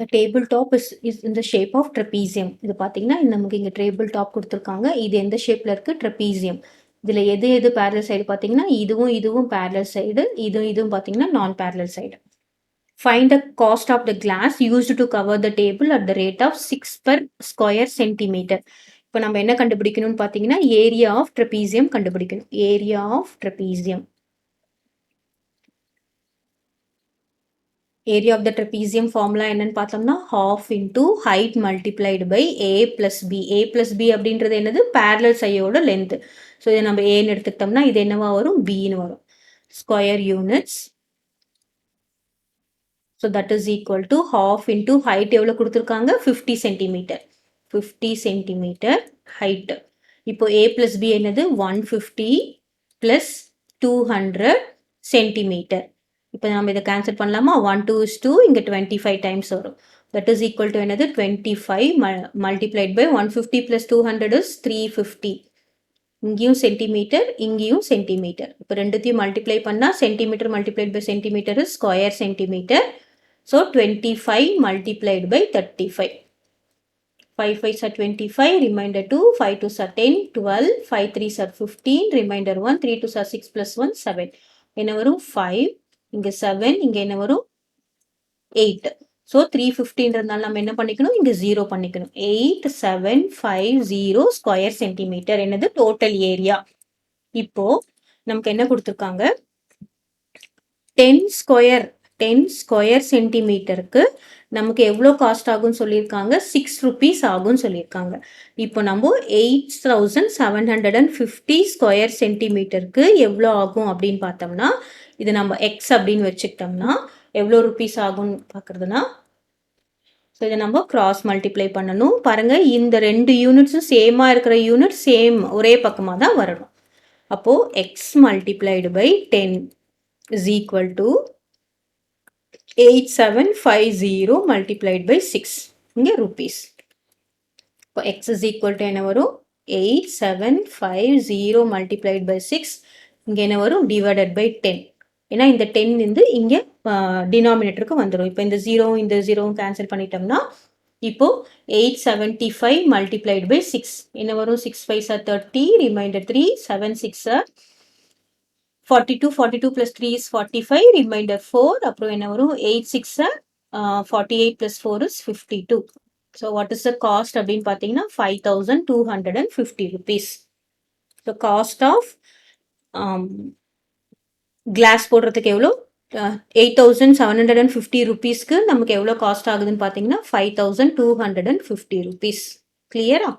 The tabletop is in the shape of trapezium. இது பார்த்தீங்கன்னா நமக்கு இங்கே டேபிள் டாப் கொடுத்துருக்காங்க. இது எந்த ஷேப்பில் இருக்குது? ட்ரெபீசியம். இதில் எது எது பேரலல் சைடு பார்த்தீங்கன்னா இதுவும் பேரலல் சைடு, இதுவும் பார்த்தீங்கன்னா நான் parallel side. Find the cost of the glass used to cover the table at the rate of 6 per square centimeter. இப்போ நம்ம என்ன கண்டுபிடிக்கணும்னு பார்த்தீங்கன்னா ஏரியா ஆஃப் ட்ரெபீசியம் கண்டுபிடிக்கணும். Area of trapezium. Area of the trapezium formula என்னன்னு பார்த்தோம்னா half into height multiplied by a plus b. a plus b அப்படின்றது என்னது? parallel சையோட length. ஸோ இதை நம்ம ஏன்னு எடுத்துக்கிட்டோம்னா இது என்னவா வரும்? bன்னு வரும். Square units. So that is equal to half into height எவ்வளோ கொடுத்துருக்காங்க? 50 centimeter. 50 centimeter height. இப்போ a plus b என்னது? 150 plus 200 centimeter. இப்போ நம்ம இதை கேன்சல் பண்ணலாமா? 1 2 is 2, இங்கே 25 டைம்ஸ் வரும். தட் இஸ் ஈக்குவல் டு என்னது? 25 மல்டிப்ளைட் பை 150 ப்ளஸ் 200 இஸ் 350. இங்கேயும் சென்டிமீட்டர், இங்கேயும் சென்டிமீட்டர். இப்போ ரெண்டுத்தையும் மல்டிப்ளை பண்ணால் centimetre multiplied by centimetre is square centimetre. So 25 multiplied by 35. 5 5s are 25, remainder 2, 5 2s are 10, 12, 5 3s are 15, remainder 1, 3 2s are 6 plus 1, 7. என்ன வரும்? 5. இங்கே 7, இங்கே என்ன வரும்? 8. ஸோ 350ன்றதுனால நம்ம என்ன பண்ணிக்கணும்? இங்கே 0 பண்ணிக்கணும். 8750 ஸ்கொயர் சென்டிமீட்டர் என்னது டோட்டல் ஏரியா. இப்போ நமக்கு என்ன கொடுத்துருக்காங்க? 10 ஸ்கொயர் சென்டிமீட்டருக்கு நமக்கு எவ்வளோ காஸ்ட் ஆகும்னு சொல்லியிருக்காங்க? 6 rupees ஆகும்னு சொல்லியிருக்காங்க. இப்போ நம்ம 8750 ஸ்கொயர் சென்டிமீட்டருக்கு எவ்வளோ ஆகும் அப்படின்னு பார்த்தோம்னா இது நம்ம எக்ஸ் அப்படின்னு வச்சுக்கிட்டோம்னா எவ்வளோ ருபீஸ் ஆகும்னு பார்க்குறதுனா ஸோ இதை நம்ம கிராஸ் மல்டிப்ளை பண்ணணும். பாருங்கள், இந்த ரெண்டு யூனிட்ஸும் சேமாக இருக்கிற யூனிட் சேம் ஒரே பக்கமாக தான் வரணும். அப்போது x multiplied by 10 is equal to 8750 multiplied by 6 இங்கே ருபீஸ். இப்போ எக்ஸ் இஸ் ஈக்குவல் டு என்ன வரும்? 8750 மல்டிப்ளைட் பை 6 இங்கே என்ன வரும்? Divided by 10. ஏன்னா இந்த 10 வந்து இங்கே டினாமினேட்டருக்கு வந்துடும். இப்போ இந்த ஜீரோவும் கேன்சல் பண்ணிட்டோம்னா இப்போ 875 மல்டிப்ளைட் பை 6 என்ன வரும்? 6 5s are 30, reminder 3, 7 6 are 42, 42 plus 3 is 45, reminder 4, அப்புறம் என்ன வரும்? 8 6 are 48 plus 4 is 52. So what is the cost அப்படின்னு பார்த்தீங்கன்னா 5250 rupees. So cost of glass போடுறதுக்கு எவ்வளோ? 8750 rupeesக்கு நமக்கு எவ்வளோ காஸ்ட் ஆகுதுன்னு பார்த்தீங்கன்னா 5250 rupees. கிளியரா?